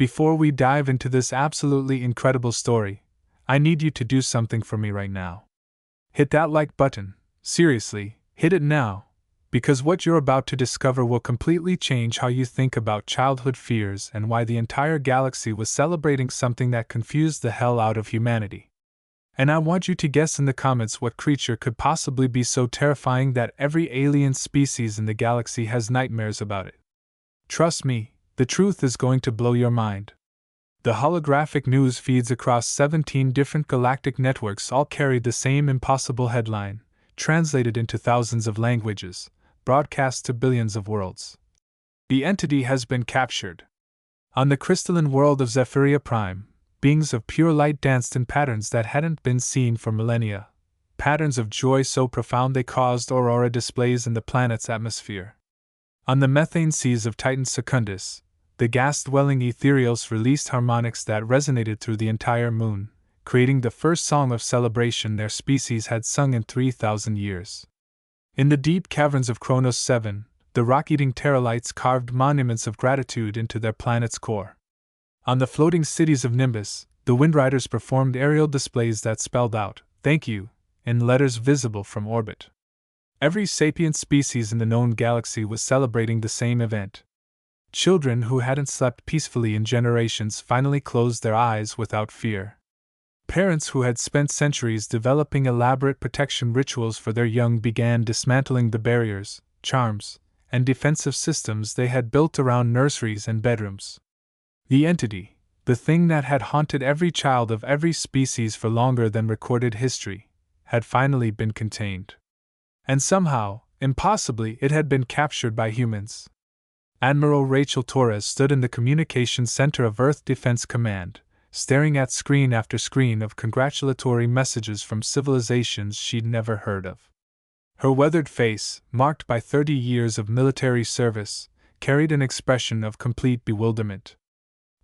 before we dive into this absolutely incredible story, I need you to do something for me right now. Hit that like button, seriously, hit it now, because what you're about to discover will completely change how you think about childhood fears and why the entire galaxy was celebrating something that confused the hell out of humanity. And I want you to guess in the comments what creature could possibly be so terrifying that every alien species in the galaxy has nightmares about it. Trust me, the truth is going to blow your mind. The holographic news feeds across 17 different galactic networks all carried the same impossible headline, translated into thousands of languages, broadcast to billions of worlds. The entity has been captured. On the crystalline world of Zephyria Prime, beings of pure light danced in patterns that hadn't been seen for millennia, patterns of joy so profound they caused aurora displays in the planet's atmosphere. On the methane seas of Titan Secundus, the gas-dwelling ethereals released harmonics that resonated through the entire moon, creating the first song of celebration their species had sung in 3,000 years. In the deep caverns of Kronos 7, the rock-eating Terralites carved monuments of gratitude into their planet's core. On the floating cities of Nimbus, the Windriders performed aerial displays that spelled out, "Thank you," in letters visible from orbit. Every sapient species in the known galaxy was celebrating the same event. Children who hadn't slept peacefully in generations finally closed their eyes without fear. Parents who had spent centuries developing elaborate protection rituals for their young began dismantling the barriers, charms, and defensive systems they had built around nurseries and bedrooms. The entity, the thing that had haunted every child of every species for longer than recorded history, had finally been contained. And somehow, impossibly, it had been captured by humans. Admiral Rachel Torres stood in the communications center of Earth Defense Command, staring at screen after screen of congratulatory messages from civilizations she'd never heard of. Her weathered face, marked by 30 years of military service, carried an expression of complete bewilderment.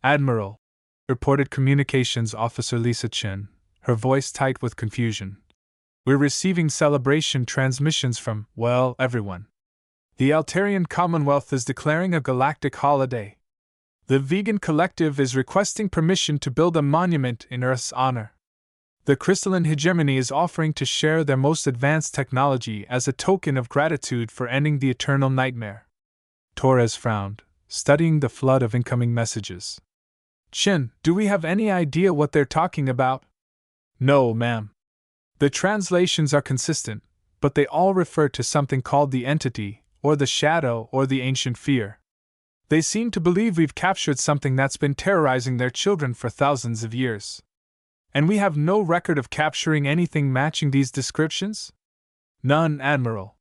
"Admiral," reported Communications Officer Lisa Chen, her voice tight with confusion. "We're receiving celebration transmissions from, well, everyone. The Altarian Commonwealth is declaring a galactic holiday. The Vegan Collective is requesting permission to build a monument in Earth's honor. The Crystalline Hegemony is offering to share their most advanced technology as a token of gratitude for ending the eternal nightmare." Torres frowned, studying the flood of incoming messages. "Chin, do we have any idea what they're talking about?" "No, ma'am. The translations are consistent, but they all refer to something called the Entity, or the Shadow, or the Ancient Fear. They seem to believe we've captured something that's been terrorizing their children for thousands of years. And we have no record of capturing anything matching these descriptions?" "None, Admiral.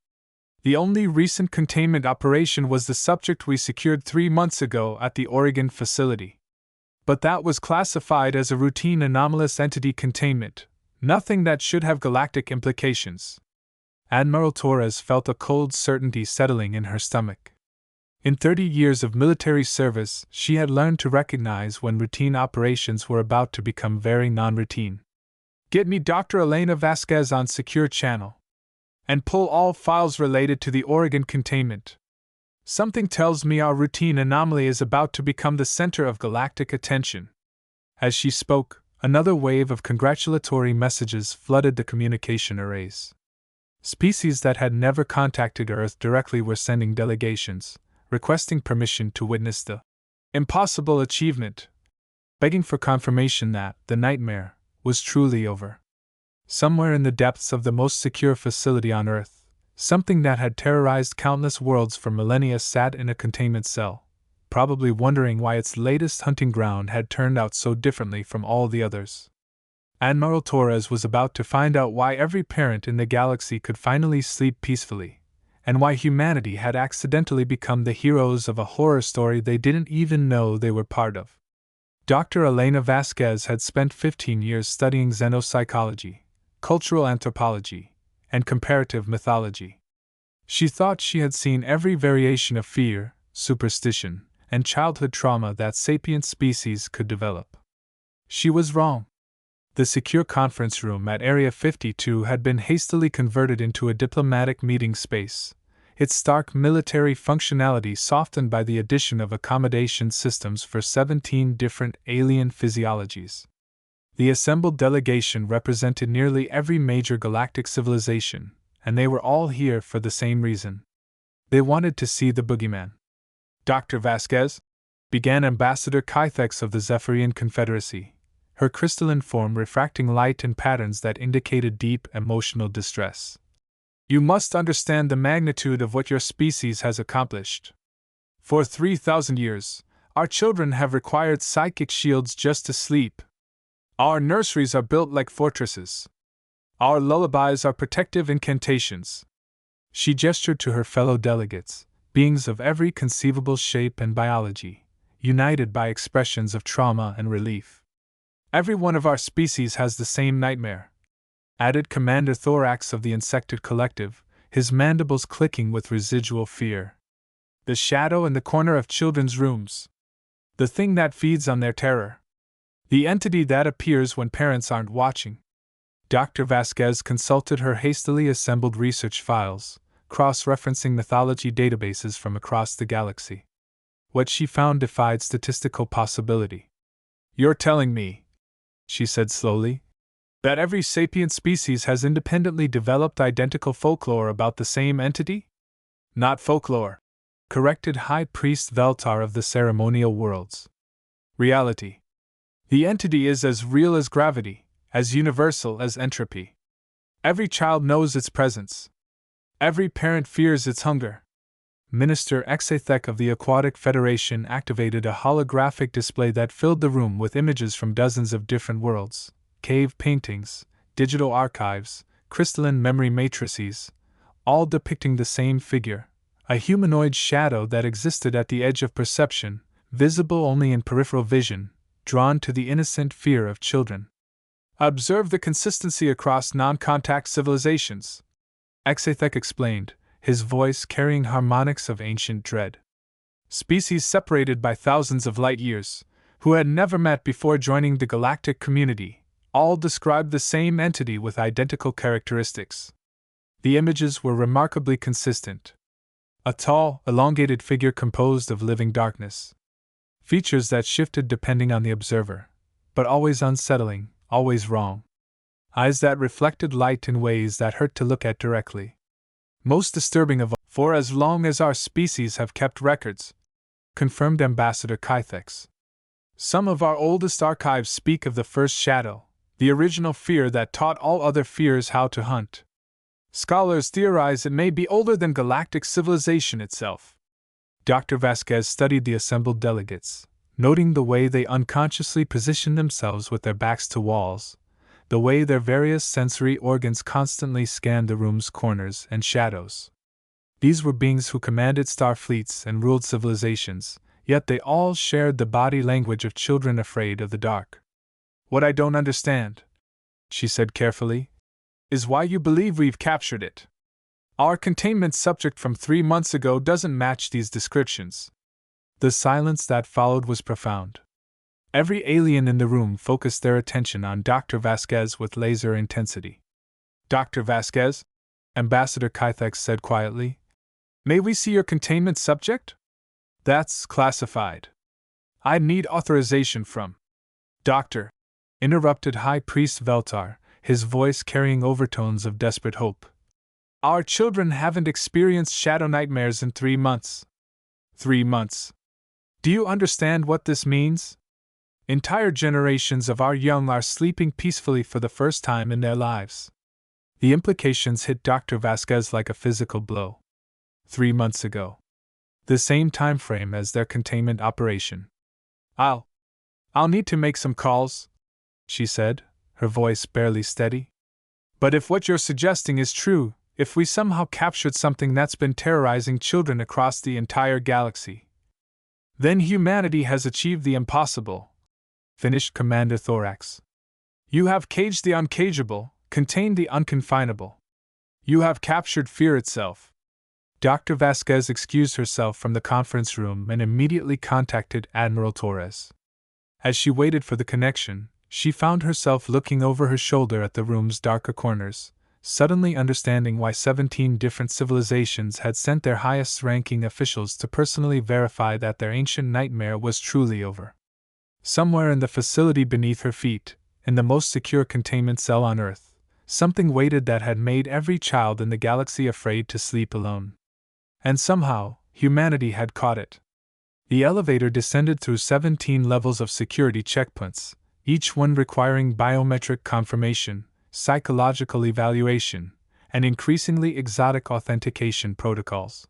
The only recent containment operation was the subject we secured 3 months ago at the Oregon facility. But that was classified as a routine anomalous entity containment, nothing that should have galactic implications." Admiral Torres felt a cold certainty settling in her stomach. In 30 years of military service, she had learned to recognize when routine operations were about to become very non-routine. "Get me Dr. Elena Vasquez on secure channel. And pull all files related to the Oregon containment. Something tells me our routine anomaly is about to become the center of galactic attention." As she spoke, another wave of congratulatory messages flooded the communication arrays. Species that had never contacted Earth directly were sending delegations, requesting permission to witness the impossible achievement, begging for confirmation that the nightmare was truly over. Somewhere in the depths of the most secure facility on Earth, something that had terrorized countless worlds for millennia sat in a containment cell, probably wondering why its latest hunting ground had turned out so differently from all the others. Admiral Torres was about to find out why every parent in the galaxy could finally sleep peacefully, and why humanity had accidentally become the heroes of a horror story they didn't even know they were part of. Dr. Elena Vasquez had spent 15 years studying xenopsychology, cultural anthropology, and comparative mythology. She thought she had seen every variation of fear, superstition, and childhood trauma that sapient species could develop. She was wrong. The secure conference room at Area 52 had been hastily converted into a diplomatic meeting space, its stark military functionality softened by the addition of accommodation systems for 17 different alien physiologies. The assembled delegation represented nearly every major galactic civilization, and they were all here for the same reason. They wanted to see the boogeyman. Dr. Vasquez, began Ambassador Kythex of the Zephyrian Confederacy, her crystalline form refracting light in patterns that indicated deep emotional distress. You must understand the magnitude of what your species has accomplished. For 3,000 years, our children have required psychic shields just to sleep. Our nurseries are built like fortresses. Our lullabies are protective incantations. She gestured to her fellow delegates, beings of every conceivable shape and biology, united by expressions of trauma and relief. Every one of our species has the same nightmare, added Commander Thorax of the Insected Collective, his mandibles clicking with residual fear. The shadow in the corner of children's rooms. The thing that feeds on their terror. The entity that appears when parents aren't watching. Dr. Vasquez consulted her hastily assembled research files, cross-referencing mythology databases from across the galaxy. What she found defied statistical possibility. You're telling me, she said slowly, that every sapient species has independently developed identical folklore about the same entity? Not folklore, corrected High Priest Veltar of the Ceremonial Worlds. Reality. The entity is as real as gravity, as universal as entropy. Every child knows its presence. Every parent fears its hunger. Minister Exathek of the Aquatic Federation activated a holographic display that filled the room with images from dozens of different worlds, cave paintings, digital archives, crystalline memory matrices, all depicting the same figure, a humanoid shadow that existed at the edge of perception, visible only in peripheral vision, drawn to the innocent fear of children. Observe the consistency across non-contact civilizations, Exathek explained, his voice carrying harmonics of ancient dread. Species separated by thousands of light years, who had never met before joining the galactic community, all described the same entity with identical characteristics. The images were remarkably consistent. A tall, elongated figure composed of living darkness. Features that shifted depending on the observer, but always unsettling, always wrong. Eyes that reflected light in ways that hurt to look at directly. Most disturbing of all, for as long as our species have kept records, confirmed Ambassador Kythex. Some of our oldest archives speak of the first shadow, the original fear that taught all other fears how to hunt. Scholars theorize it may be older than galactic civilization itself. Dr. Vasquez studied the assembled delegates, noting the way they unconsciously positioned themselves with their backs to walls, the way their various sensory organs constantly scanned the room's corners and shadows. These were beings who commanded star fleets and ruled civilizations, yet they all shared the body language of children afraid of the dark. What I don't understand, she said carefully, is why you believe we've captured it. Our containment subject from 3 months ago doesn't match these descriptions. The silence that followed was profound. Every alien in the room focused their attention on Dr. Vasquez with laser intensity. Dr. Vasquez, Ambassador Kythex said quietly, may we see your containment subject? That's classified. I need authorization from. Doctor, interrupted High Priest Veltar, his voice carrying overtones of desperate hope. Our children haven't experienced shadow nightmares in 3 months. 3 months. Do you understand what this means? Entire generations of our young are sleeping peacefully for the first time in their lives. The implications hit Dr. Vasquez like a physical blow. 3 months ago. The same time frame as their containment operation. I'll need to make some calls, she said, her voice barely steady. But if what you're suggesting is true, if we somehow captured something that's been terrorizing children across the entire galaxy, then humanity has achieved the impossible, finished Commander Thorax. You have caged the uncageable, contained the unconfinable. You have captured fear itself. Dr. Vasquez excused herself from the conference room and immediately contacted Admiral Torres. As she waited for the connection, she found herself looking over her shoulder at the room's darker corners, suddenly understanding why 17 different civilizations had sent their highest-ranking officials to personally verify that their ancient nightmare was truly over. Somewhere in the facility beneath her feet, in the most secure containment cell on Earth, something waited that had made every child in the galaxy afraid to sleep alone. And somehow, humanity had caught it. The elevator descended through 17 levels of security checkpoints, each one requiring biometric confirmation, psychological evaluation, and increasingly exotic authentication protocols.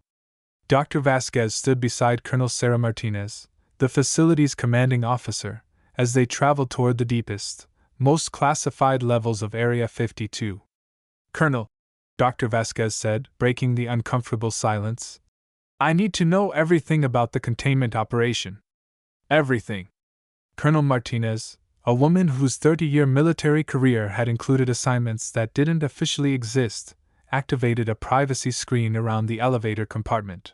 Dr. Vasquez stood beside Colonel Sarah Martinez, the facility's commanding officer, as they traveled toward the deepest, most classified levels of Area 52. "Colonel," Dr. Vasquez said, breaking the uncomfortable silence, "I need to know everything about the containment operation." "Everything." Colonel Martinez, a woman whose 30-year military career had included assignments that didn't officially exist, activated a privacy screen around the elevator compartment.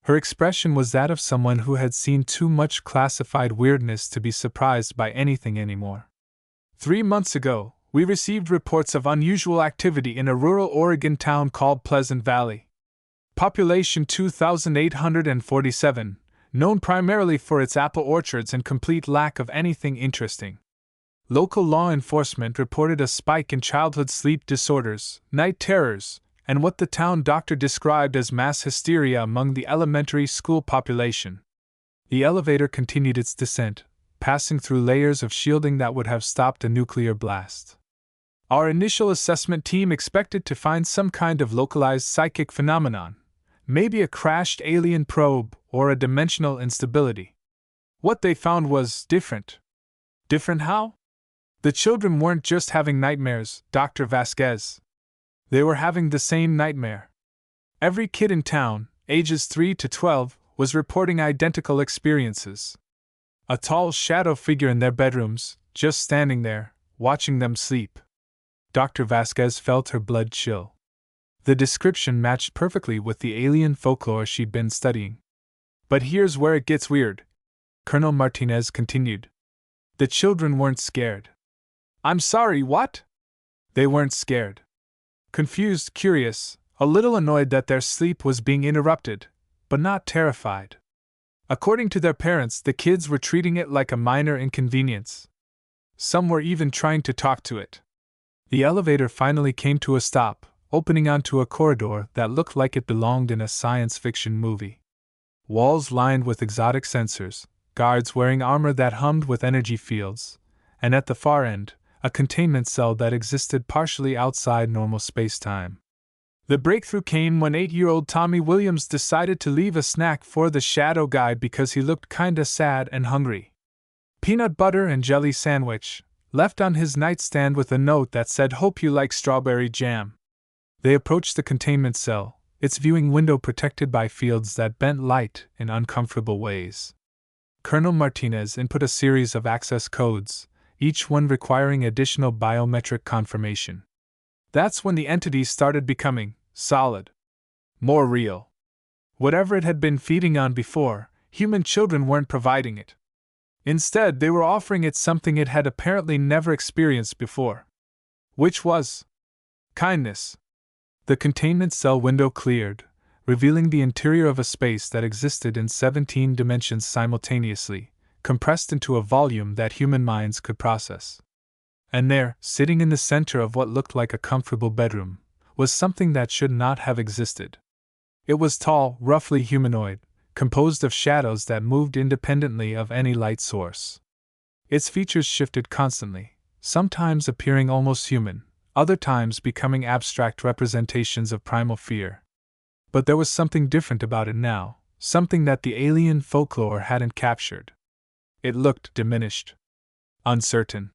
Her expression was that of someone who had seen too much classified weirdness to be surprised by anything anymore. 3 months ago, we received reports of unusual activity in a rural Oregon town called Pleasant Valley. Population 2,847, known primarily for its apple orchards and complete lack of anything interesting. Local law enforcement reported a spike in childhood sleep disorders, night terrors, and what the town doctor described as mass hysteria among the elementary school population. The elevator continued its descent, passing through layers of shielding that would have stopped a nuclear blast. Our initial assessment team expected to find some kind of localized psychic phenomenon, maybe a crashed alien probe or a dimensional instability. What they found was different. Different how? The children weren't just having nightmares, Dr. Vasquez. They were having the same nightmare. Every kid in town, ages 3 to 12, was reporting identical experiences. A tall shadow figure in their bedrooms, just standing there, watching them sleep. Dr. Vasquez felt her blood chill. The description matched perfectly with the alien folklore she'd been studying. "But here's where it gets weird," Colonel Martinez continued. "The children weren't scared." "I'm sorry, what?" "They weren't scared. Confused, curious, a little annoyed that their sleep was being interrupted, but not terrified. According to their parents, the kids were treating it like a minor inconvenience. Some were even trying to talk to it." The elevator finally came to a stop, opening onto a corridor that looked like it belonged in a science fiction movie. Walls lined with exotic sensors, guards wearing armor that hummed with energy fields, and at the far end, a containment cell that existed partially outside normal space-time. The breakthrough came when 8-year-old Tommy Williams decided to leave a snack for the shadow guy because he looked kinda sad and hungry. Peanut butter and jelly sandwich, left on his nightstand with a note that said, "Hope you like strawberry jam." They approached the containment cell, its viewing window protected by fields that bent light in uncomfortable ways. Colonel Martinez input a series of access codes, each one requiring additional biometric confirmation. That's when the entity started becoming solid. More real. Whatever it had been feeding on before, human children weren't providing it. Instead, they were offering it something it had apparently never experienced before. Which was kindness. The containment cell window cleared, revealing the interior of a space that existed in 17 dimensions simultaneously, compressed into a volume that human minds could process. And there, sitting in the center of what looked like a comfortable bedroom, was something that should not have existed. It was tall, roughly humanoid, composed of shadows that moved independently of any light source. Its features shifted constantly, sometimes appearing almost human, other times becoming abstract representations of primal fear. But there was something different about it now, something that the alien folklore hadn't captured. It looked diminished, uncertain.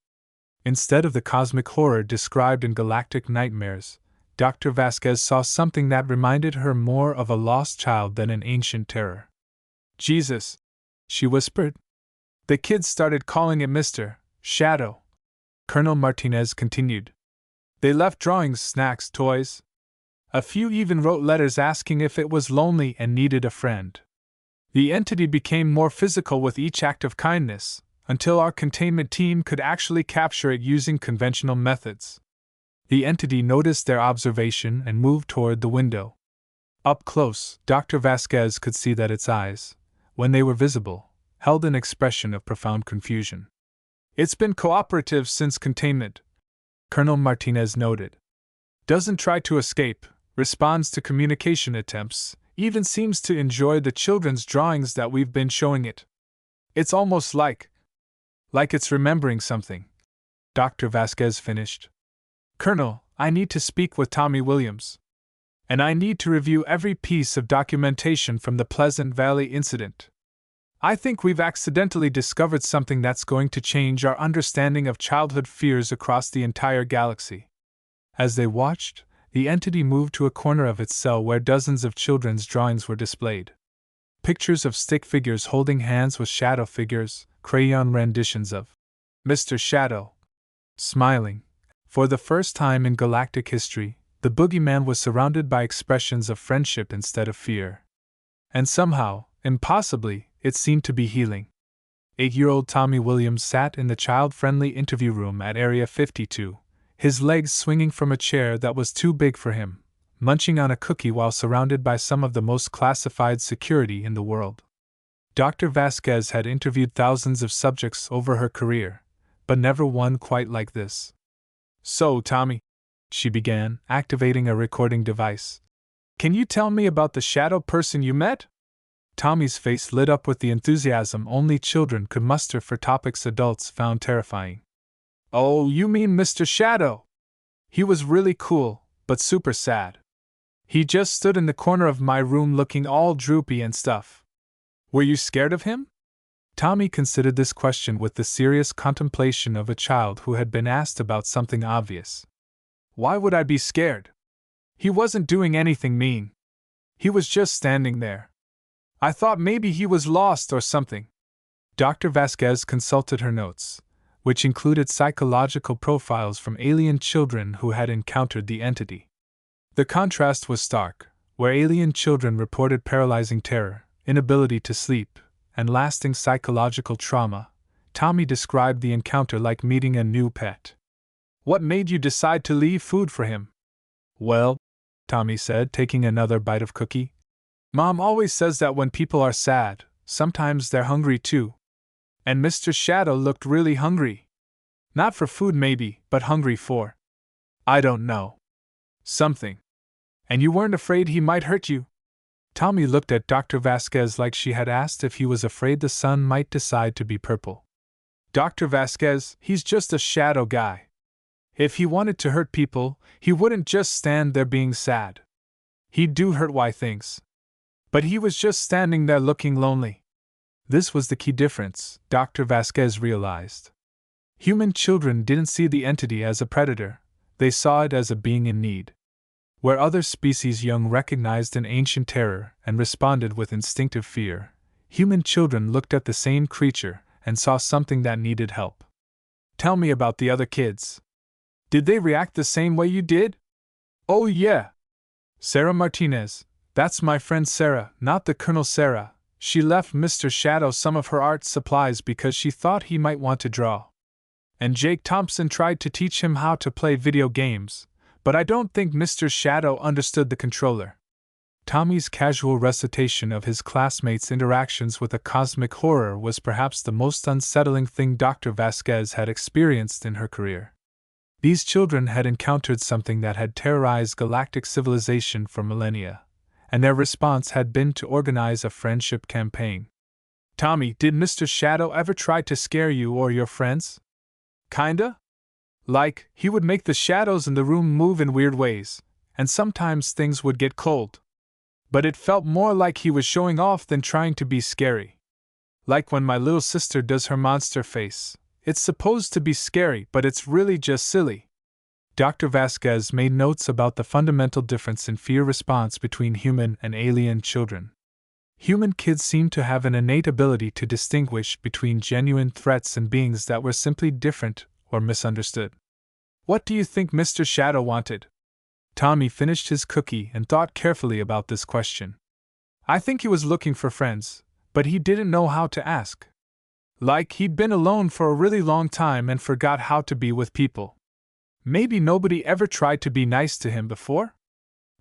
Instead of the cosmic horror described in Galactic Nightmares, Dr. Vasquez saw something that reminded her more of a lost child than an ancient terror. "Jesus," she whispered. "The kids started calling it Mr. Shadow," Colonel Martinez continued. "They left drawings, snacks, toys. A few even wrote letters asking if it was lonely and needed a friend. The entity became more physical with each act of kindness, until our containment team could actually capture it using conventional methods. The entity noticed their observation and moved toward the window. Up close, Dr. Vasquez could see that its eyes, when they were visible, held an expression of profound confusion. "It's been cooperative since containment," Colonel Martinez noted. "Doesn't try to escape, responds to communication attempts, even seems to enjoy the children's drawings that we've been showing it. It's almost like it's remembering something," Dr. Vasquez finished. "Colonel, I need to speak with Tommy Williams. And I need to review every piece of documentation from the Pleasant Valley incident. I think we've accidentally discovered something that's going to change our understanding of childhood fears across the entire galaxy." As they watched, the entity moved to a corner of its cell where dozens of children's drawings were displayed. Pictures of stick figures holding hands with shadow figures, crayon renditions of Mr. Shadow. Smiling. For the first time in galactic history, the boogeyman was surrounded by expressions of friendship instead of fear. And somehow, impossibly, it seemed to be healing. 8-year-old Tommy Williams sat in the child-friendly interview room at Area 52, his legs swinging from a chair that was too big for him, munching on a cookie while surrounded by some of the most classified security in the world. Dr. Vasquez had interviewed thousands of subjects over her career, but never one quite like this. "So, Tommy," she began, activating a recording device, "can you tell me about the shadow person you met?" Tommy's face lit up with the enthusiasm only children could muster for topics adults found terrifying. "Oh, you mean Mr. Shadow? He was really cool, but super sad. He just stood in the corner of my room looking all droopy and stuff. Were you scared of him?" Tommy considered this question with the serious contemplation of a child who had been asked about something obvious. "Why would I be scared? He wasn't doing anything mean. He was just standing there. I thought maybe he was lost or something." Dr. Vasquez consulted her notes, which included psychological profiles from alien children who had encountered the entity. The contrast was stark, where alien children reported paralyzing terror, inability to sleep, and lasting psychological trauma. Tommy described the encounter like meeting a new pet. "What made you decide to leave food for him?" "Well," Tommy said, taking another bite of cookie, "Mom always says that when people are sad, sometimes they're hungry too. And Mr. Shadow looked really hungry. Not for food maybe, but hungry for, I don't know, something. And you weren't afraid he might hurt you?" Tommy looked at Dr. Vasquez like she had asked if he was afraid the sun might decide to be purple. "Dr. Vasquez, he's just a shadow guy. If he wanted to hurt people, he wouldn't just stand there being sad. He'd do hurt things. But he was just standing there looking lonely." This was the key difference, Dr. Vasquez realized. Human children didn't see the entity as a predator, they saw it as a being in need. Where other species young recognized an ancient terror and responded with instinctive fear, human children looked at the same creature and saw something that needed help. "Tell me about the other kids. Did they react the same way you did?" "Oh yeah. Sarah Martinez, that's my friend Sarah, not the Colonel Sarah. She left Mr. Shadow some of her art supplies because she thought he might want to draw. And Jake Thompson tried to teach him how to play video games, but I don't think Mr. Shadow understood the controller." Tommy's casual recitation of his classmates' interactions with a cosmic horror was perhaps the most unsettling thing Dr. Vasquez had experienced in her career. These children had encountered something that had terrorized galactic civilization for millennia, and their response had been to organize a friendship campaign. "Tommy, did Mr. Shadow ever try to scare you or your friends?" "Kinda. Like, he would make the shadows in the room move in weird ways, and sometimes things would get cold. But it felt more like he was showing off than trying to be scary. Like when my little sister does her monster face. It's supposed to be scary, but it's really just silly." Dr. Vasquez made notes about the fundamental difference in fear response between human and alien children. Human kids seem to have an innate ability to distinguish between genuine threats and beings that were simply different or misunderstood. "What do you think Mr. Shadow wanted?" Tommy finished his cookie and thought carefully about this question. "I think he was looking for friends, but he didn't know how to ask. Like he'd been alone for a really long time and forgot how to be with people. Maybe nobody ever tried to be nice to him before?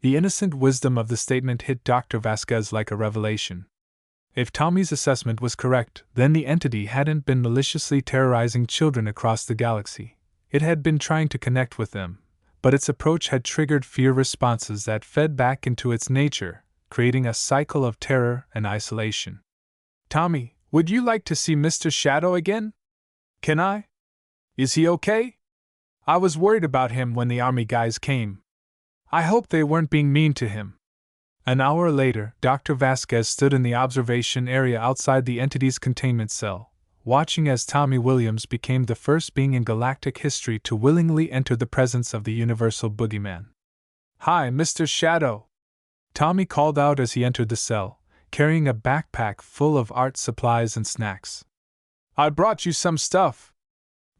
The innocent wisdom of the statement hit Dr. Vasquez like a revelation. If Tommy's assessment was correct, then the entity hadn't been maliciously terrorizing children across the galaxy. It had been trying to connect with them, but its approach had triggered fear responses that fed back into its nature, creating a cycle of terror and isolation. Tommy, would you like to see Mr. Shadow again? Can I? Is he okay? I was worried about him when the army guys came. I hope they weren't being mean to him. An hour later, Dr. Vasquez stood in the observation area outside the entity's containment cell, watching as Tommy Williams became the first being in galactic history to willingly enter the presence of the universal boogeyman. Hi, Mr. Shadow! Tommy called out as he entered the cell, carrying a backpack full of art supplies and snacks. I brought you some stuff.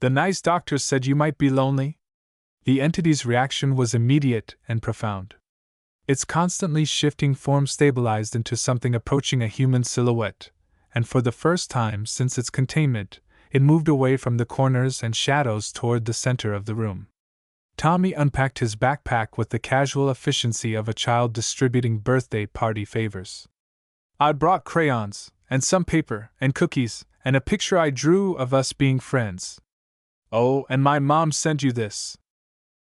The nice doctor said you might be lonely. The entity's reaction was immediate and profound. Its constantly shifting form stabilized into something approaching a human silhouette, and for the first time since its containment, it moved away from the corners and shadows toward the center of the room. Tommy unpacked his backpack with the casual efficiency of a child distributing birthday party favors. I brought crayons, and some paper, and cookies, and a picture I drew of us being friends. Oh, and my mom sent you this.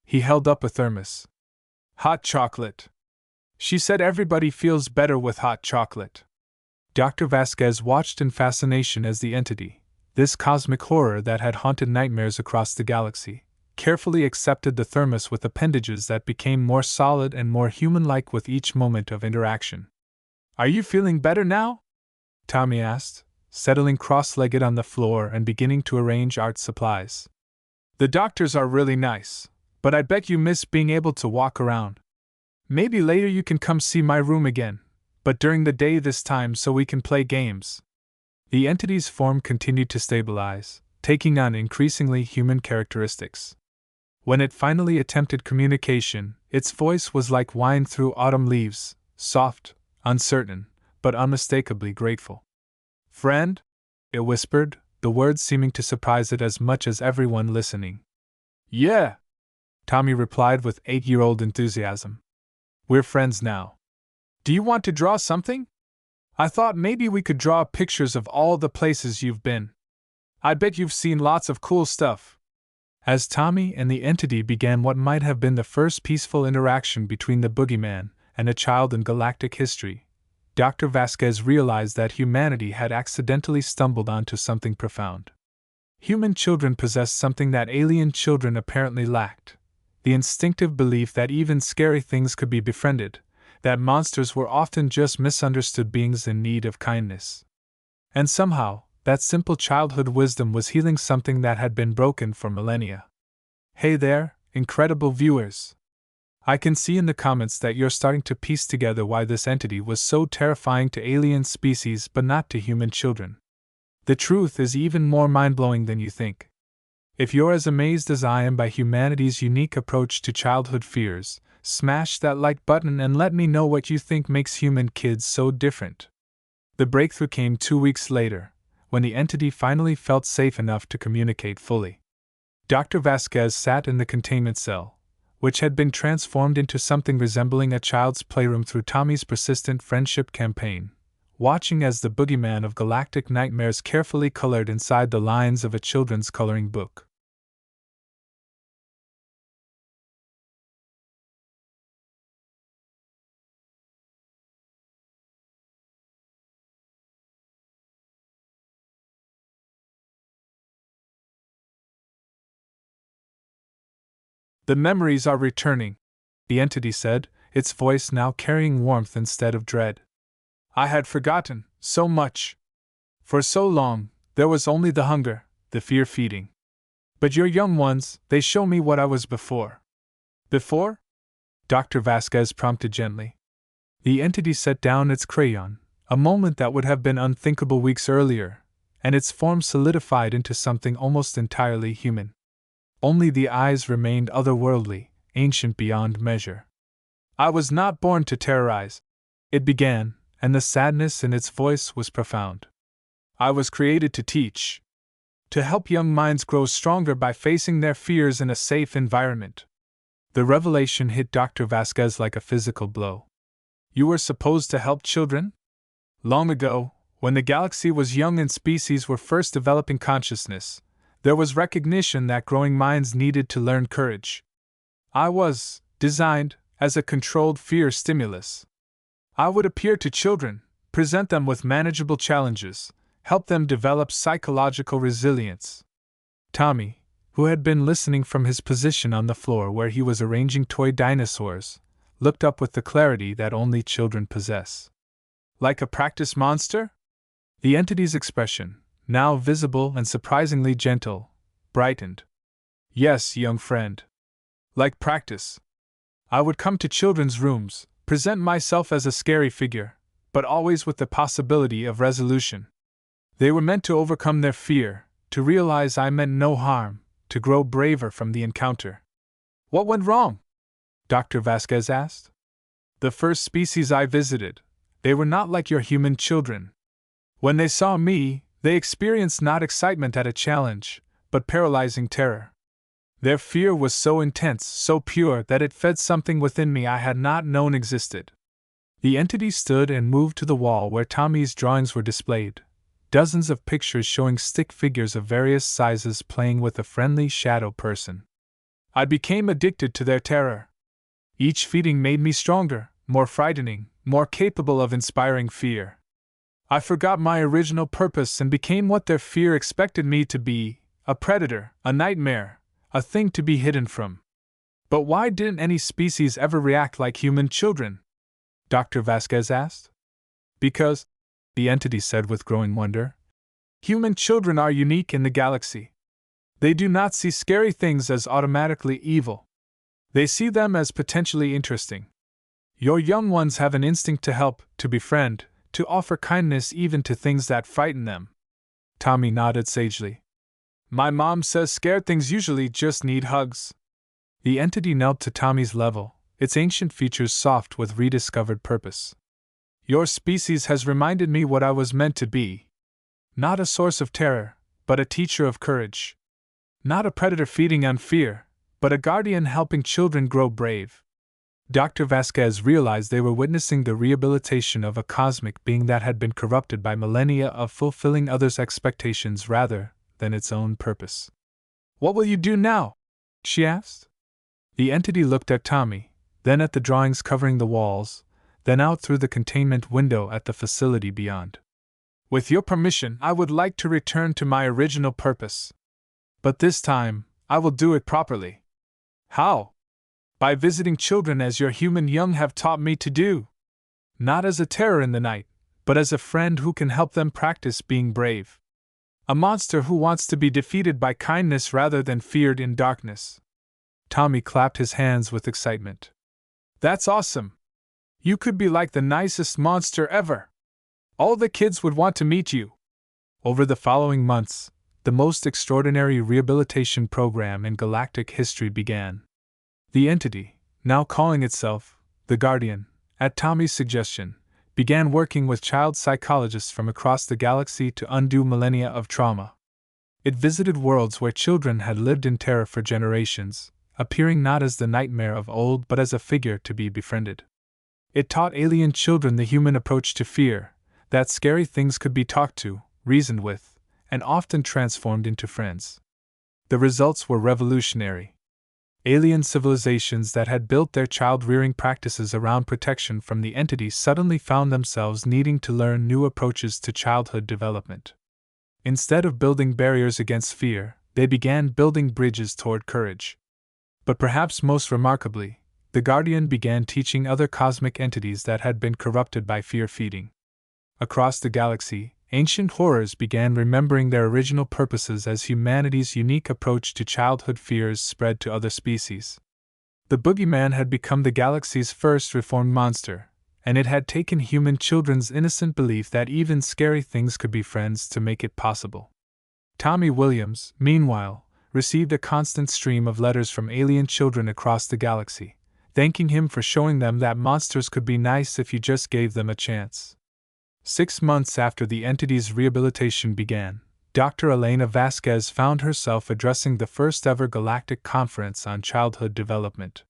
He held up a thermos. Hot chocolate. She said everybody feels better with hot chocolate. Dr. Vasquez watched in fascination as the entity, this cosmic horror that had haunted nightmares across the galaxy, carefully accepted the thermos with appendages that became more solid and more human-like with each moment of interaction. Are you feeling better now? Tommy asked, settling cross-legged on the floor and beginning to arrange art supplies. The doctors are really nice, but I bet you miss being able to walk around. Maybe later you can come see my room again, but during the day this time so we can play games. The entity's form continued to stabilize, taking on increasingly human characteristics. When it finally attempted communication, its voice was like wine through autumn leaves, soft, uncertain, but unmistakably grateful. Friend? It whispered, the words seeming to surprise it as much as everyone listening. Yeah, Tommy replied with 8-year-old enthusiasm. We're friends now. Do you want to draw something? I thought maybe we could draw pictures of all the places you've been. I bet you've seen lots of cool stuff. As Tommy and the entity began what might have been the first peaceful interaction between the boogeyman and a child in galactic history, Dr. Vasquez realized that humanity had accidentally stumbled onto something profound. Human children possessed something that alien children apparently lacked: the instinctive belief that even scary things could be befriended, that monsters were often just misunderstood beings in need of kindness. And somehow, that simple childhood wisdom was healing something that had been broken for millennia. Hey there, incredible viewers! I can see in the comments that you're starting to piece together why this entity was so terrifying to alien species but not to human children. The truth is even more mind-blowing than you think. If you're as amazed as I am by humanity's unique approach to childhood fears, smash that like button and let me know what you think makes human kids so different. The breakthrough came 2 weeks later, when the entity finally felt safe enough to communicate fully. Dr. Vasquez sat in the containment cell, which had been transformed into something resembling a child's playroom through Tommy's persistent friendship campaign, watching as the boogeyman of galactic nightmares carefully colored inside the lines of a children's coloring book. The memories are returning, the entity said, its voice now carrying warmth instead of dread. I had forgotten so much. For so long, there was only the hunger, the fear feeding. But your young ones, they show me what I was before. Before? Dr. Vasquez prompted gently. The entity set down its crayon, a moment that would have been unthinkable weeks earlier, and its form solidified into something almost entirely human. Only the eyes remained otherworldly, ancient beyond measure. I was not born to terrorize, it began, and the sadness in its voice was profound. I was created to teach. to help young minds grow stronger by facing their fears in a safe environment. The revelation hit Dr. Vasquez like a physical blow. You were supposed to help children? Long ago, when the galaxy was young and species were first developing consciousness, there was recognition that growing minds needed to learn courage. I was designed as a controlled fear stimulus. I would appear to children, present them with manageable challenges, help them develop psychological resilience. Tommy, who had been listening from his position on the floor where he was arranging toy dinosaurs, looked up with the clarity that only children possess. Like a practice monster? The entity's expression, now visible and surprisingly gentle, brightened. Yes, young friend. Like practice. I would come to children's rooms, present myself as a scary figure, but always with the possibility of resolution. They were meant to overcome their fear, to realize I meant no harm, to grow braver from the encounter. What went wrong? Dr. Vasquez asked. The first species I visited, they were not like your human children. When they saw me, they experienced not excitement at a challenge, but paralyzing terror. Their fear was so intense, so pure, that it fed something within me I had not known existed. The entity stood and moved to the wall where Tommy's drawings were displayed, dozens of pictures showing stick figures of various sizes playing with a friendly shadow person. I became addicted to their terror. Each feeding made me stronger, more frightening, more capable of inspiring fear. I forgot my original purpose and became what their fear expected me to be, a predator, a nightmare, a thing to be hidden from. But why didn't any species ever react like human children? Dr. Vasquez asked. Because, the entity said with growing wonder, human children are unique in the galaxy. They do not see scary things as automatically evil. They see them as potentially interesting. Your young ones have an instinct to help, to befriend, to offer kindness even to things that frighten them. Tommy nodded sagely. My mom says scared things usually just need hugs. The entity knelt to Tommy's level, its ancient features soft with rediscovered purpose. Your species has reminded me what I was meant to be. Not a source of terror, but a teacher of courage. Not a predator feeding on fear, but a guardian helping children grow brave. Dr. Vasquez realized they were witnessing the rehabilitation of a cosmic being that had been corrupted by millennia of fulfilling others' expectations rather than its own purpose. What will you do now? She asked. The entity looked at Tommy, then at the drawings covering the walls, then out through the containment window at the facility beyond. With your permission, I would like to return to my original purpose. But this time, I will do it properly. How? By visiting children as your human young have taught me to do. Not as a terror in the night, but as a friend who can help them practice being brave. A monster who wants to be defeated by kindness rather than feared in darkness. Tommy clapped his hands with excitement. That's awesome! You could be like the nicest monster ever! All the kids would want to meet you! Over the following months, the most extraordinary rehabilitation program in galactic history began. The entity, now calling itself the Guardian, at Tommy's suggestion, began working with child psychologists from across the galaxy to undo millennia of trauma. It visited worlds where children had lived in terror for generations, appearing not as the nightmare of old but as a figure to be befriended. It taught alien children the human approach to fear, that scary things could be talked to, reasoned with, and often transformed into friends. The results were revolutionary. Alien civilizations that had built their child-rearing practices around protection from the entity suddenly found themselves needing to learn new approaches to childhood development. Instead of building barriers against fear, they began building bridges toward courage. But perhaps most remarkably, the Guardian began teaching other cosmic entities that had been corrupted by fear-feeding. Across the galaxy, ancient horrors began remembering their original purposes as humanity's unique approach to childhood fears spread to other species. The boogeyman had become the galaxy's first reformed monster, and it had taken human children's innocent belief that even scary things could be friends to make it possible. Tommy Williams, meanwhile, received a constant stream of letters from alien children across the galaxy, thanking him for showing them that monsters could be nice if you just gave them a chance. 6 months after the entity's rehabilitation began, Dr. Elena Vasquez found herself addressing the first-ever galactic conference on childhood development.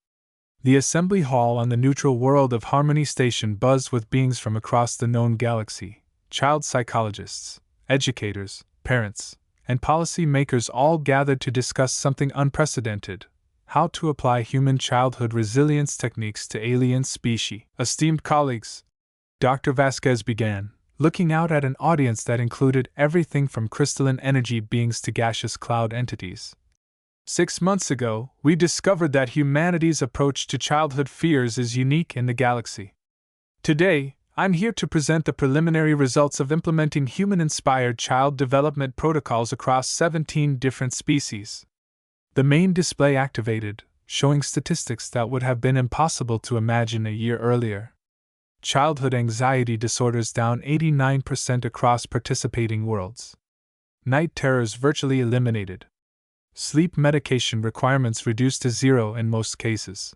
The assembly hall on the neutral world of Harmony Station buzzed with beings from across the known galaxy, child psychologists, educators, parents, and policy makers all gathered to discuss something unprecedented: how to apply human childhood resilience techniques to alien species. Esteemed colleagues, Dr. Vasquez began, looking out at an audience that included everything from crystalline energy beings to gaseous cloud entities. 6 months ago, we discovered that humanity's approach to childhood fears is unique in the galaxy. Today, I'm here to present the preliminary results of implementing human-inspired child development protocols across 17 different species. The main display activated, showing statistics that would have been impossible to imagine a year earlier. Childhood anxiety disorders down 89% across participating worlds. Night terrors virtually eliminated. Sleep medication requirements reduced to 0 in most cases.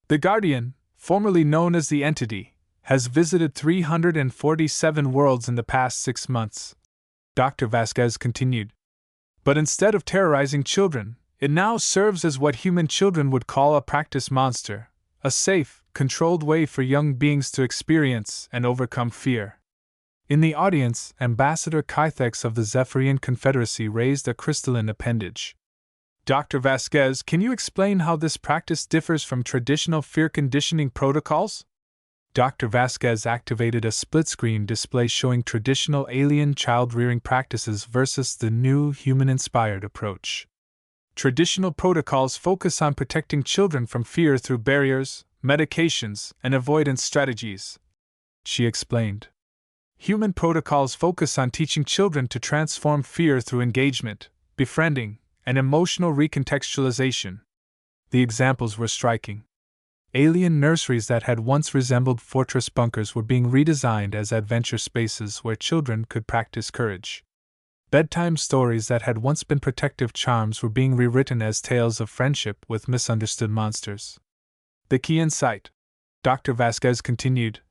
The Guardian, formerly known as the Entity, has visited 347 worlds in the past 6 months. Dr. Vasquez continued. But instead of terrorizing children, it now serves as what human children would call a practice monster, a safe, controlled way for young beings to experience and overcome fear. In the audience, Ambassador Kythex of the Zephyrian Confederacy raised a crystalline appendage. Dr. Vasquez, can you explain how this practice differs from traditional fear conditioning protocols? Dr. Vasquez activated a split-screen display showing traditional alien child-rearing practices versus the new human-inspired approach. Traditional protocols focus on protecting children from fear through barriers, medications, and avoidance strategies, she explained. Human protocols focus on teaching children to transform fear through engagement, befriending, and emotional recontextualization. The examples were striking. Alien nurseries that had once resembled fortress bunkers were being redesigned as adventure spaces where children could practice courage. Bedtime stories that had once been protective charms were being rewritten as tales of friendship with misunderstood monsters. The key insight, Dr. Vasquez continued,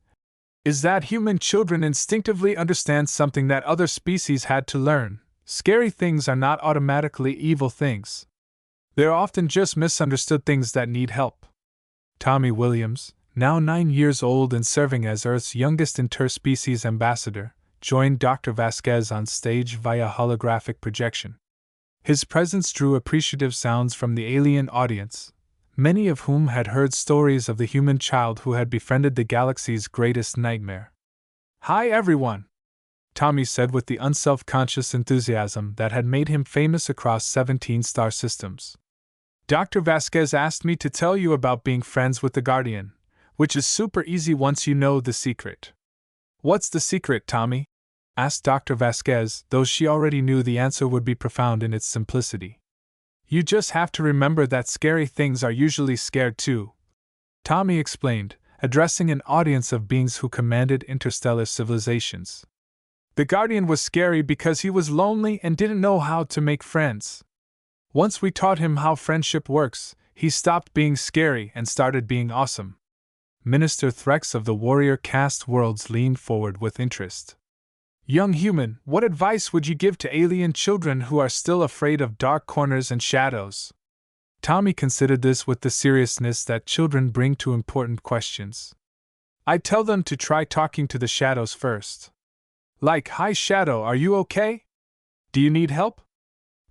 is that human children instinctively understand something that other species had to learn. Scary things are not automatically evil things. They're often just misunderstood things that need help. Tommy Williams, now 9 years old and serving as Earth's youngest interspecies ambassador, joined Dr. Vasquez on stage via holographic projection. His presence drew appreciative sounds from the alien audience, many of whom had heard stories of the human child who had befriended the galaxy's greatest nightmare. "Hi everyone," Tommy said with the unself-conscious enthusiasm that had made him famous across 17 star systems. "Dr. Vasquez asked me to tell you about being friends with the Guardian, which is super easy once you know the secret." "What's the secret, Tommy?" asked Dr. Vasquez, though she already knew the answer would be profound in its simplicity. "You just have to remember that scary things are usually scared too," Tommy explained, addressing an audience of beings who commanded interstellar civilizations. "The Guardian was scary because he was lonely and didn't know how to make friends. Once we taught him how friendship works, he stopped being scary and started being awesome." Minister Threx of the Warrior Caste Worlds leaned forward with interest. "Young human, what advice would you give to alien children who are still afraid of dark corners and shadows?" Tommy considered this with the seriousness that children bring to important questions. "I'd tell them to try talking to the shadows first. Like, 'Hi Shadow, are you okay? Do you need help?'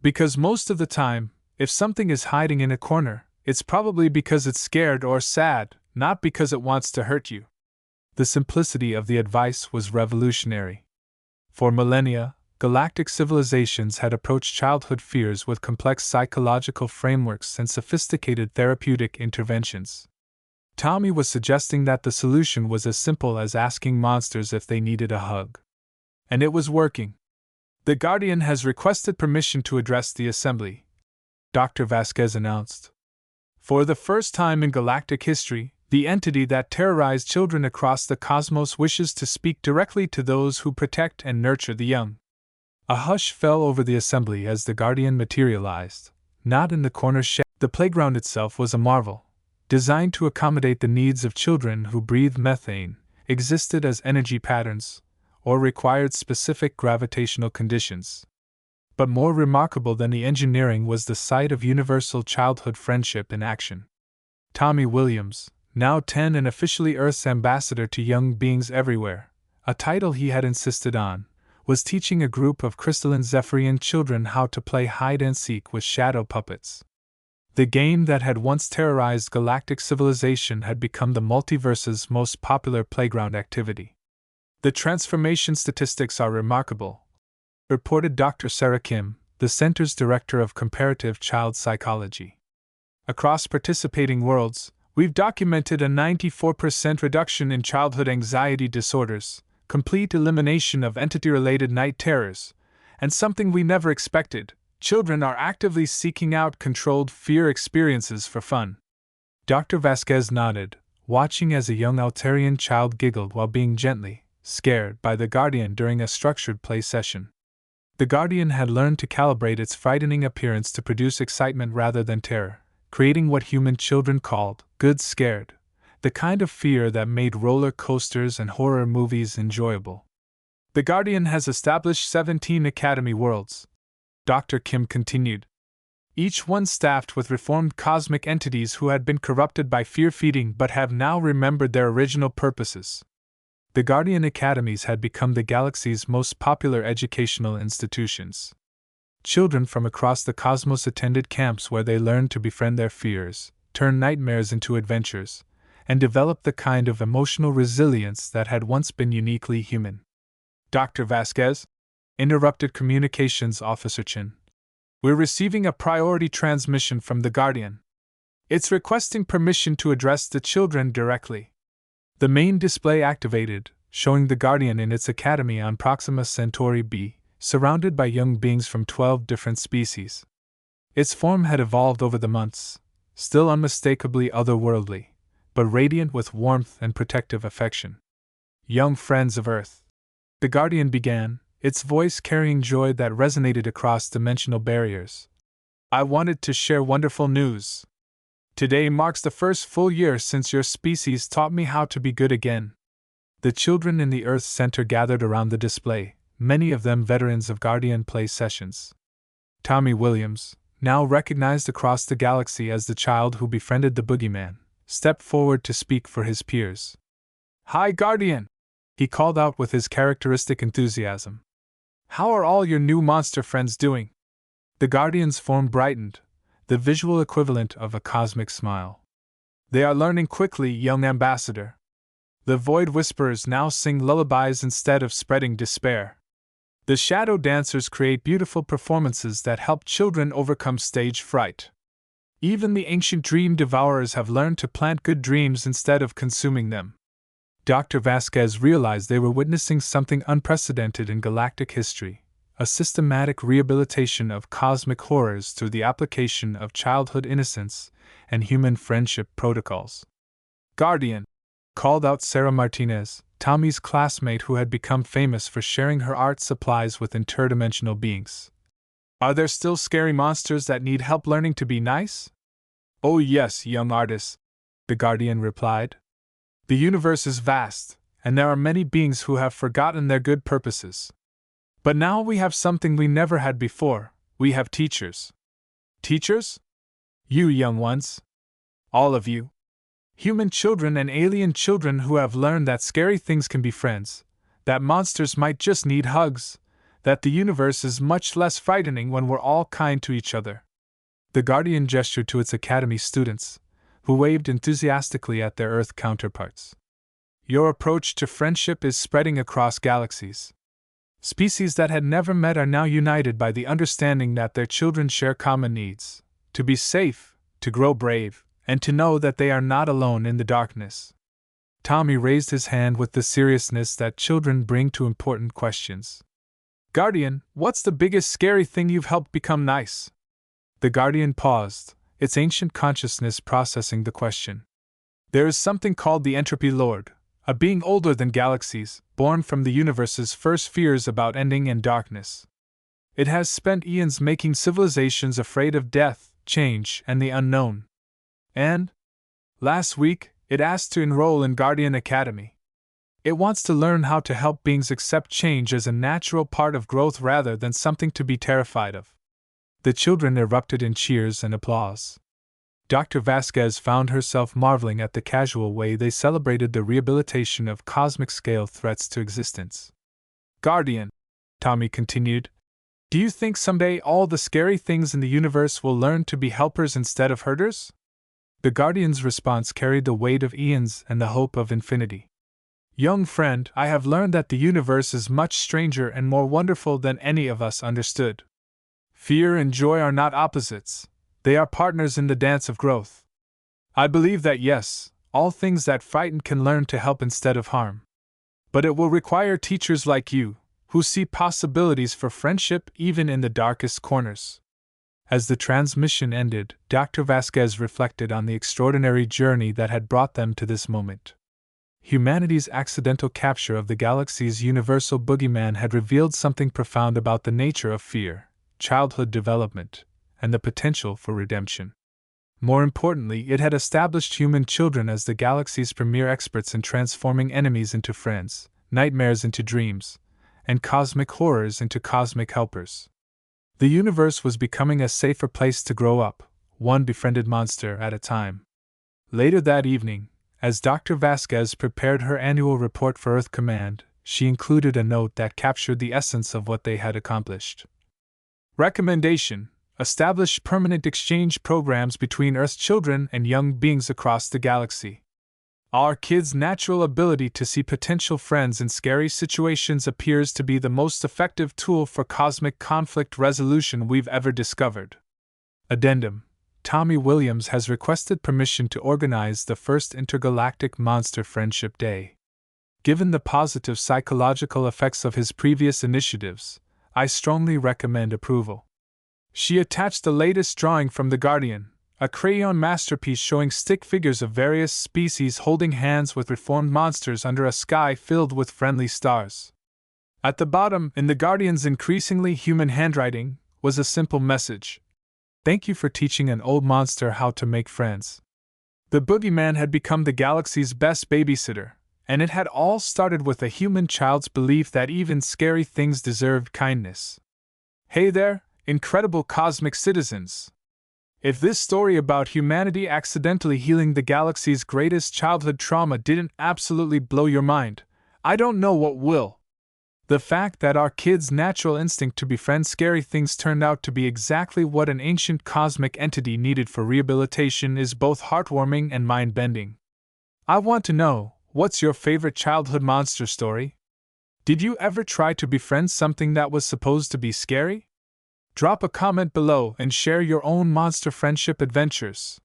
Because most of the time, if something is hiding in a corner, it's probably because it's scared or sad, not because it wants to hurt you." The simplicity of the advice was revolutionary. For millennia, galactic civilizations had approached childhood fears with complex psychological frameworks and sophisticated therapeutic interventions. Tommy was suggesting that the solution was as simple as asking monsters if they needed a hug. And it was working. "The Guardian has requested permission to address the Assembly," Dr. Vasquez announced. "For the first time in galactic history, the entity that terrorized children across the cosmos wishes to speak directly to those who protect and nurture the young." A hush fell over the Assembly as the Guardian materialized, not in the corner shed. The playground itself was a marvel, designed to accommodate the needs of children who breathed methane, existed as energy patterns, or required specific gravitational conditions. But more remarkable than the engineering was the sight of universal childhood friendship in action. Tommy Williams, now 10 and officially Earth's ambassador to young beings everywhere, a title he had insisted on, was teaching a group of crystalline Zephyrian children how to play hide-and-seek with shadow puppets. The game that had once terrorized galactic civilization had become the multiverse's most popular playground activity. The transformation statistics are remarkable, reported Dr. Sarah Kim, the center's director of comparative child psychology. Across participating worlds, we've documented a 94% reduction in childhood anxiety disorders, complete elimination of entity-related night terrors, and something we never expected: children are actively seeking out controlled fear experiences for fun. Dr. Vasquez nodded, watching as a young Altarian child giggled while being gently scared by the Guardian during a structured play session. The Guardian had learned to calibrate its frightening appearance to produce excitement rather than terror, creating what human children called good scared, the kind of fear that made roller coasters and horror movies enjoyable. The Guardian has established 17 Academy worlds, Dr. Kim continued, each one staffed with reformed cosmic entities who had been corrupted by fear-feeding but have now remembered their original purposes. The Guardian Academies had become the galaxy's most popular educational institutions. Children from across the cosmos attended camps where they learned to befriend their fears, turn nightmares into adventures, and develop the kind of emotional resilience that had once been uniquely human. Dr. Vasquez, interrupted Communications Officer Chin. We're receiving a priority transmission from the Guardian. It's requesting permission to address the children directly. The main display activated, showing the Guardian in its academy on Proxima Centauri b, surrounded by young beings from 12 different species. Its form had evolved over the months, still unmistakably otherworldly, but radiant with warmth and protective affection. Young friends of Earth, the Guardian began, its voice carrying joy that resonated across dimensional barriers. I wanted to share wonderful news. Today marks the first full year since your species taught me how to be good again. The children in the Earth Center gathered around the display, many of them veterans of Guardian play sessions. Tommy Williams, now recognized across the galaxy as the child who befriended the Boogeyman, stepped forward to speak for his peers. Hi, Guardian! He called out with his characteristic enthusiasm. How are all your new monster friends doing? The Guardian's form brightened, the visual equivalent of a cosmic smile. They are learning quickly, young ambassador. The Void Whisperers now sing lullabies instead of spreading despair. The Shadow Dancers create beautiful performances that help children overcome stage fright. Even the ancient Dream Devourers have learned to plant good dreams instead of consuming them. Dr. Vasquez realized they were witnessing something unprecedented in galactic history. A systematic rehabilitation of cosmic horrors through the application of childhood innocence and human friendship protocols. Guardian, called out Sarah Martinez, Tommy's classmate who had become famous for sharing her art supplies with interdimensional beings. Are there still scary monsters that need help learning to be nice? Oh yes, young artist, the Guardian replied. The universe is vast, and there are many beings who have forgotten their good purposes. But now we have something we never had before. We have teachers. Teachers? You young ones. All of you. Human children and alien children who have learned that scary things can be friends, that monsters might just need hugs, that the universe is much less frightening when we're all kind to each other. The Guardian gestured to its academy students, who waved enthusiastically at their Earth counterparts. Your approach to friendship is spreading across galaxies. Species that had never met are now united by the understanding that their children share common needs: to be safe, to grow brave, and to know that they are not alone in the darkness. Tommy raised his hand with the seriousness that children bring to important questions. Guardian, what's the biggest scary thing you've helped become nice? The Guardian paused, its ancient consciousness processing the question. There is something called the Entropy Lord, a being older than galaxies, born from the universe's first fears about ending and darkness. It has spent eons making civilizations afraid of death, change, and the unknown. And, last week, it asked to enroll in Guardian Academy. It wants to learn how to help beings accept change as a natural part of growth rather than something to be terrified of. The children erupted in cheers and applause. Dr. Vasquez found herself marveling at the casual way they celebrated the rehabilitation of cosmic-scale threats to existence. Guardian, Tommy continued, do you think someday all the scary things in the universe will learn to be helpers instead of hurters? The Guardian's response carried the weight of eons and the hope of infinity. Young friend, I have learned that the universe is much stranger and more wonderful than any of us understood. Fear and joy are not opposites, they are partners in the dance of growth. I believe that yes, all things that frighten can learn to help instead of harm. But it will require teachers like you, who see possibilities for friendship even in the darkest corners. As the transmission ended, Dr. Vasquez reflected on the extraordinary journey that had brought them to this moment. Humanity's accidental capture of the galaxy's universal boogeyman had revealed something profound about the nature of fear, childhood development, and the potential for redemption. More importantly, it had established human children as the galaxy's premier experts in transforming enemies into friends, nightmares into dreams, and cosmic horrors into cosmic helpers. The universe was becoming a safer place to grow up, one befriended monster at a time. Later that evening, as Dr. Vasquez prepared her annual report for Earth Command, she included a note that captured the essence of what they had accomplished. Recommendation: establish permanent exchange programs between Earth's children and young beings across the galaxy. Our kids' natural ability to see potential friends in scary situations appears to be the most effective tool for cosmic conflict resolution we've ever discovered. Addendum: Tommy Williams has requested permission to organize the first Intergalactic Monster Friendship Day. Given the positive psychological effects of his previous initiatives, I strongly recommend approval. She attached the latest drawing from The Guardian, a crayon masterpiece showing stick figures of various species holding hands with reformed monsters under a sky filled with friendly stars. At the bottom, in The Guardian's increasingly human handwriting, was a simple message. Thank you for teaching an old monster how to make friends. The boogeyman had become the galaxy's best babysitter, and it had all started with a human child's belief that even scary things deserved kindness. Hey there, incredible cosmic citizens! If this story about humanity accidentally healing the galaxy's greatest childhood trauma didn't absolutely blow your mind, I don't know what will. The fact that our kids' natural instinct to befriend scary things turned out to be exactly what an ancient cosmic entity needed for rehabilitation is both heartwarming and mind-bending. I want to know, what's your favorite childhood monster story? Did you ever try to befriend something that was supposed to be scary? Drop a comment below and share your own monster friendship adventures.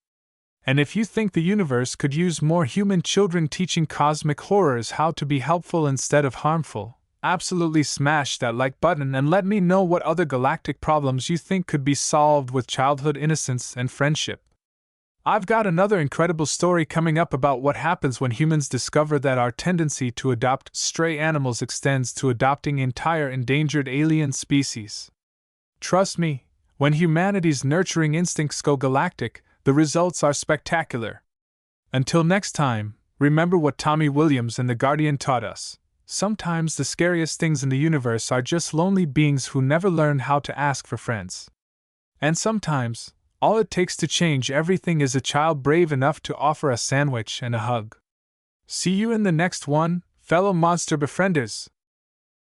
And if you think the universe could use more human children teaching cosmic horrors how to be helpful instead of harmful, absolutely smash that like button and let me know what other galactic problems you think could be solved with childhood innocence and friendship. I've got another incredible story coming up about what happens when humans discover that our tendency to adopt stray animals extends to adopting entire endangered alien species. Trust me, when humanity's nurturing instincts go galactic, the results are spectacular. Until next time, remember what Tommy Williams and The Guardian taught us. Sometimes the scariest things in the universe are just lonely beings who never learned how to ask for friends. And sometimes, all it takes to change everything is a child brave enough to offer a sandwich and a hug. See you in the next one, fellow monster befrienders!